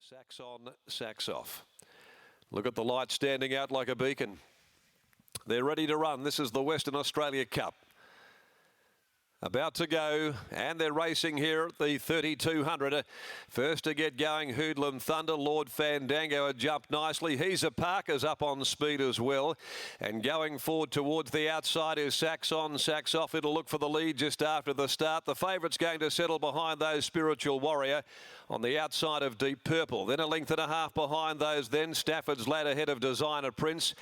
Sacks on, sacks off. Look at the light standing out like a beacon. They're ready to run. This is the Western Australia Cup. About to go, and they're racing here at the 3200. First to get going, Hoodlum Thunder. Lord Fandango had jumped nicely. He's a Parker's up on speed as well. And going forward towards the outside is Sacks on, sacks off. It'll look for the lead just after the start. The favourite's going to settle behind those, Spiritual Warrior, on the outside of Deep Purple. Then a length and a half behind those. Then Stafford's Lad ahead of Designer Prince.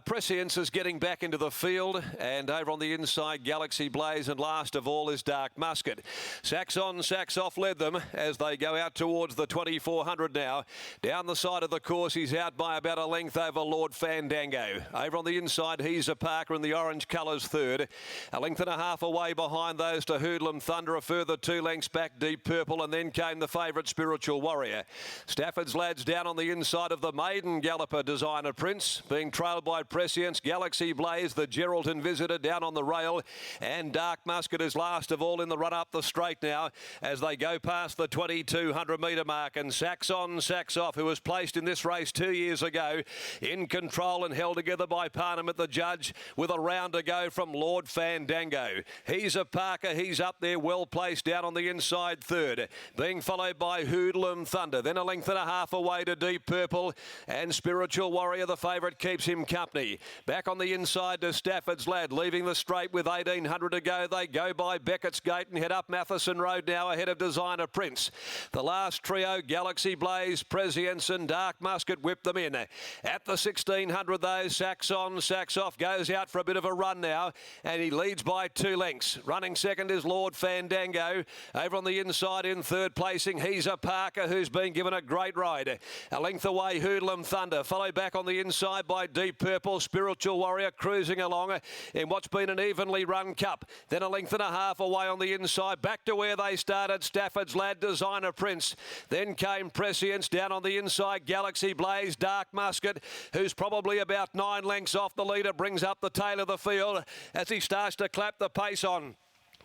Prescience is getting back into the field. And over on the inside, Galaxy Blaze, and last of all is Dark Musket. Sacks on, sacks off led them as they go out towards the 2400 now. Down the side of the course, he's out by about a length over Lord Fandango. Over on the inside, he's a Parker in the orange colours third. A length and a half away behind those to Hoodlum Thunder. A further 2 lengths back, Deep Purple, and then came the favourite, Spiritual Warrior. Stafford's Lads down on the inside of the maiden galloper, Designer Prince, being trailed by Prescience. Galaxy Blaze, the Geraldton Visitor, down on the rail, and Dark Musket is last of all in the run up the straight now as they go past the 2200 metre mark. And Sacks on, sacks off, who was placed in this race 2 years ago, in control and held together by Parnham, the judge, with a round to go from Lord Fandango. He's a Parker, he's up there well placed down on the inside third, being followed by Hoodlum Thunder. Then a length and a half away to Deep Purple, and Spiritual Warrior, the favourite, keeps him company. Back on the inside to Stafford's Lad, leaving the straight with 1800 to go. They go by Beckett's Gate and head up Matheson Road now ahead of Designer Prince. The last trio, Galaxy Blaze, Prescience and Dark Musket, whip them in. At the 1600 though, Sacks on, sacks off, goes out for a bit of a run now, and he leads by 2 lengths. Running second is Lord Fandango. Over on the inside in third placing, he's a Parker who's been given a great ride. A length away, Hoodlum Thunder, followed back on the inside by Deep Purple. Spiritual Warrior cruising along in what's been an evenly run cup. Then a length and a half away on the inside, back to where they started, Stafford's Lad, Designer Prince. Then came Prescience down on the inside, Galaxy Blaze, Dark Musket, who's probably about 9 lengths off the leader, brings up the tail of the field as he starts to clap the pace on.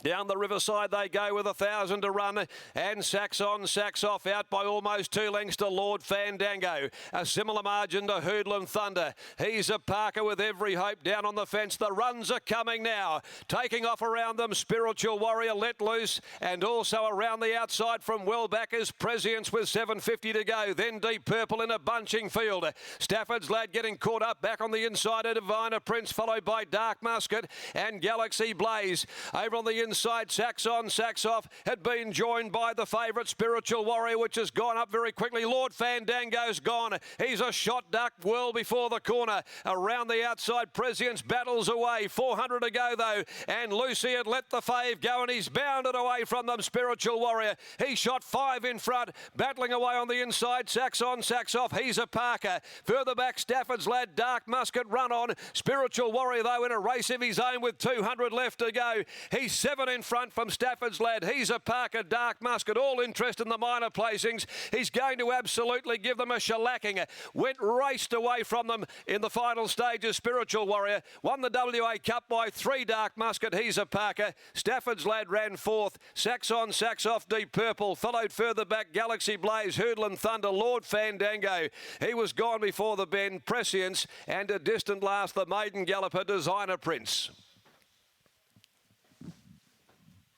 Down the riverside they go with 1,000 to run, and Sacks on, sacks off, out by almost 2 lengths to Lord Fandango. A similar margin to Hoodlum Thunder. He's a Parker with every hope down on the fence. The runs are coming now. Taking off around them, Spiritual Warrior let loose, and also around the outside from well back is Prescience with 750 to go. Then Deep Purple in a bunching field. Stafford's Lad getting caught up back on the inside of Designer Prince, followed by Dark Musket and Galaxy Blaze. Over on the inside, Sacks on, sacks off, had been joined by the favourite, Spiritual Warrior, which has gone up very quickly. Lord Fandango's gone. He's a shot duck well before the corner. Around the outside, Prescience battles away. 400 to go though, and Lucy had let the fave go, and he's bounded away from them, Spiritual Warrior. He shot 5 in front, battling away on the inside. Sacks on, sacks off. He's a Parker. Further back, Stafford's Lad, Dark Musket run on. Spiritual Warrior though in a race of his own with 200 left to go. He's 7 in front from Stafford's Lad. He's a Parker, Dark Musket, all interest in the minor placings. He's going to absolutely give them a shellacking. Raced away from them in the final stages. Spiritual Warrior won the WA Cup by 3, Dark Musket. He's a Parker. Stafford's Lad ran 4th. Sacks on, sacks off, Deep Purple. Followed further back, Galaxy Blaze, Hoodlum Thunder, Lord Fandango. He was gone before the bend, Prescience, and a distant last, the maiden galloper, Designer Prince.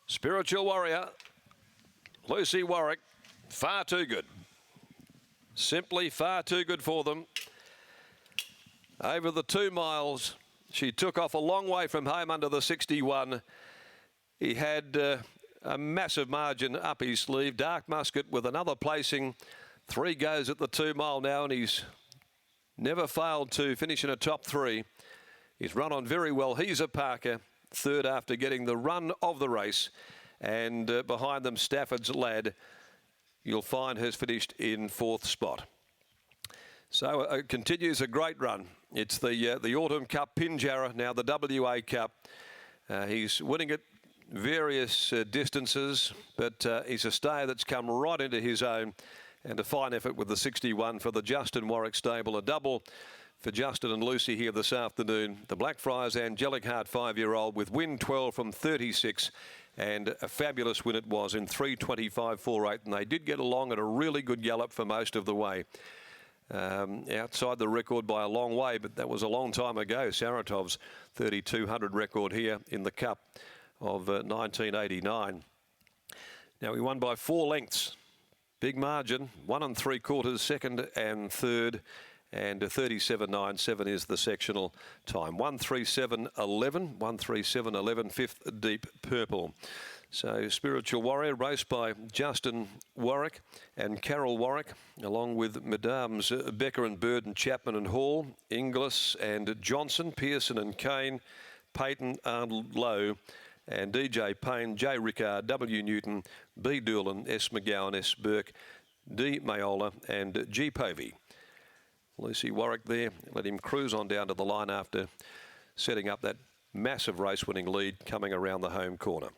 Spiritual Warrior, Lucy Warwick, far too good. Simply far too good for them. Over the 2 miles, she took off a long way from home under the 61. He had a massive margin up his sleeve. Dark Musket with another placing. 3 goes at the 2 mile now, and he's never failed to finish in a top 3. He's run on very well. He's a Parker. 3rd after getting the run of the race, and behind them Stafford's Lad, you'll find, has finished in 4th spot. So it continues a great run. It's the Autumn Cup Pinjarra, now the WA Cup. He's winning at various distances, but he's a stayer that's come right into his own, and a fine effort with the 61 for the Justin Warwick stable. A double for Justin and Lucy here this afternoon. The Blackfriars Angelic Heart 5-year-old with win 12 from 36 And a fabulous win it was in 3:25.48, and they did get along at a really good gallop for most of the way. Outside the record by a long way, but that was a long time ago. Saratov's 3,200 record here in the Cup of 1989. Now, he won by 4 lengths. Big margin, 1 3/4, second and third, and 37.97 is the sectional time. 1:37.11, 1:37.11, fifth deep purple. So Spiritual Warrior, raced by Justin Warwick and Carol Warwick, along with Mesdames Becker and Bird and Chapman and Hall, Inglis and Johnson, Pearson and Kane, Peyton, Arnold Lowe, and DJ Payne, J. Rickard, W. Newton, B. Doolan, S. McGowan, S. Burke, D. Mayola, and G. Povey. Lucy Warwick there, let him cruise on down to the line after setting up that massive race-winning lead coming around the home corner.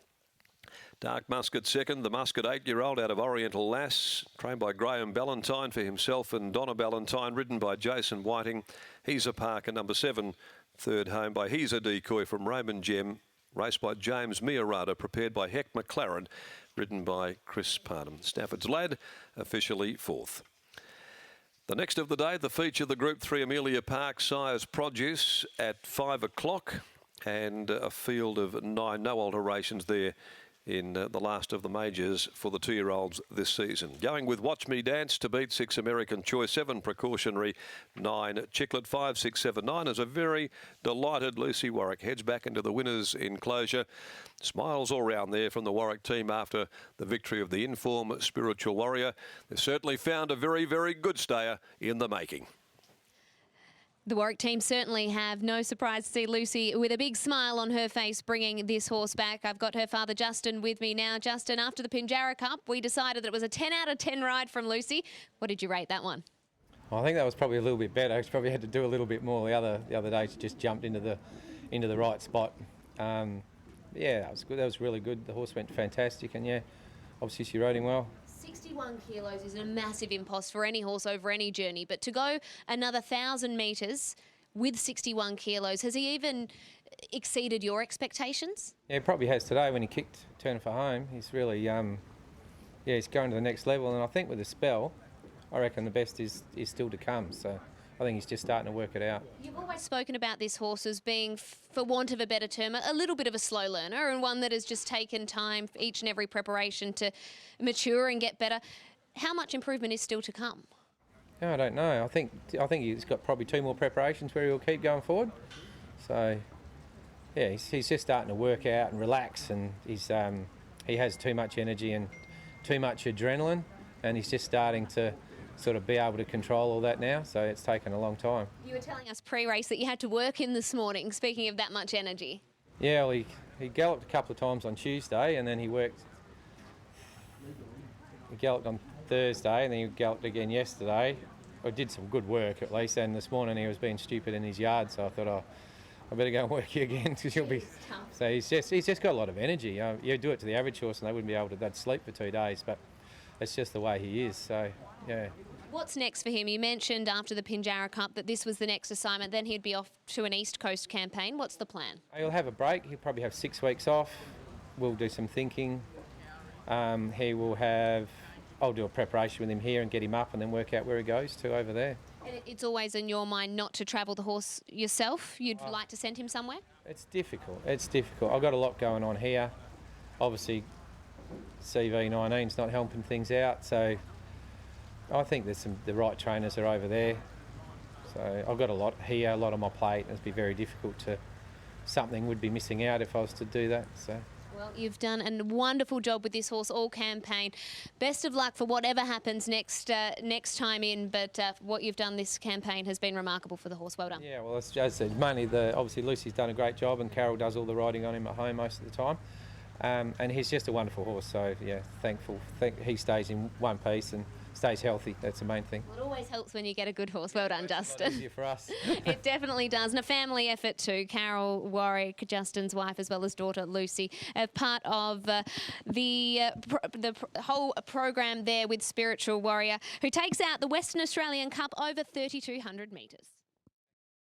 Dark Musket second, the Musket 8-year-old out of Oriental Lass, trained by Graham Ballantyne for himself and Donna Ballantyne, ridden by Jason Whiting. He's a Parker, number 7, third home by He's a Decoy from Raymond Gem, raced by James Miarada, prepared by Heck McLaren, ridden by Chris Parnham. Stafford's Lad, officially 4th. The next of the day, the feature, the Group 3 Amelia Park Sires Produce at 5 o'clock, and a field of 9, no alterations there in the last of the majors for the 2-year-olds this season. Going with Watch Me Dance to beat 6 American Choice, 7 Precautionary, 9 Chicklet, 5, 6, 7, 9. As a very delighted Lucy Warwick heads back into the winners' enclosure. Smiles all round there from the Warwick team after the victory of the Inform Spiritual Warrior. They certainly found a very, very good stayer in the making. The Warwick team certainly have no surprise to see Lucy with a big smile on her face bringing this horse back. I've got her father Justin with me now. Justin, after the Pinjarra Cup, we decided that it was a 10 out of 10 ride from Lucy. What did you rate that one? Well, I think that was probably a little bit better. She probably had to do a little bit more. The other day she just jumped into the right spot. Yeah, that was good. That was really good. The horse went fantastic, and yeah, obviously she rode him well. 61 kilos is a massive impost for any horse over any journey, but to go another 1,000 metres with 61 kilos, has he even exceeded your expectations? Yeah, he probably has today when he kicked Turner for home. He's really, yeah, he's going to the next level, and I think with the spell, I reckon the best is still to come. So I think he's just starting to work it out. You've always spoken about this horse as being, for want of a better term, a little bit of a slow learner, and one that has just taken time for each and every preparation to mature and get better. How much improvement is still to come? I don't know. I think he's got probably 2 more preparations where he'll keep going forward. So yeah, he's just starting to work out and relax, and he has too much energy and too much adrenaline, and he's just starting to sort of be able to control all that now, so it's taken a long time. You were telling us pre-race that you had to work in this morning, speaking of that much energy. Yeah, well, he galloped a couple of times on Tuesday, and then he galloped on Thursday, and then he galloped again yesterday. I did some good work at least, and this morning he was being stupid in his yard, so I thought, oh, I better go and work here again, because he'll be... Tough. So he's just got a lot of energy. You do it to the average horse and they wouldn't be able to, they'd sleep for 2 days, but it's just the way he is, so yeah. What's next for him? You mentioned after the Pinjarra Cup that this was the next assignment, then he'd be off to an East Coast campaign. What's the plan? He'll have a break. He'll probably have 6 weeks off. We'll do some thinking. He will have... I'll do a preparation with him here and get him up and then work out where he goes to over there. And it's always in your mind not to travel the horse yourself? You'd like to send him somewhere? It's difficult. It's difficult. I've got a lot going on here. Obviously, CV19's not helping things out, so I think the right trainers are over there. So I've got a lot here, a lot on my plate, and it'd be very difficult to... Something would be missing out if I was to do that, so... Well, you've done a wonderful job with this horse all campaign. Best of luck for whatever happens next time in, but what you've done this campaign has been remarkable for the horse. Well done. Yeah, well, as I said, mainly obviously Lucy's done a great job, and Carol does all the riding on him at home most of the time. And he's just a wonderful horse, so yeah, thankful. He stays in one piece and stays healthy. That's the main thing. Well, it always helps when you get a good horse. Well done, Justin. It's easier for us. It definitely does, and a family effort too. Carol Warwick, Justin's wife, as well as daughter Lucy, part of the whole program there with Spiritual Warrior, who takes out the Western Australian Cup over 3,200 metres.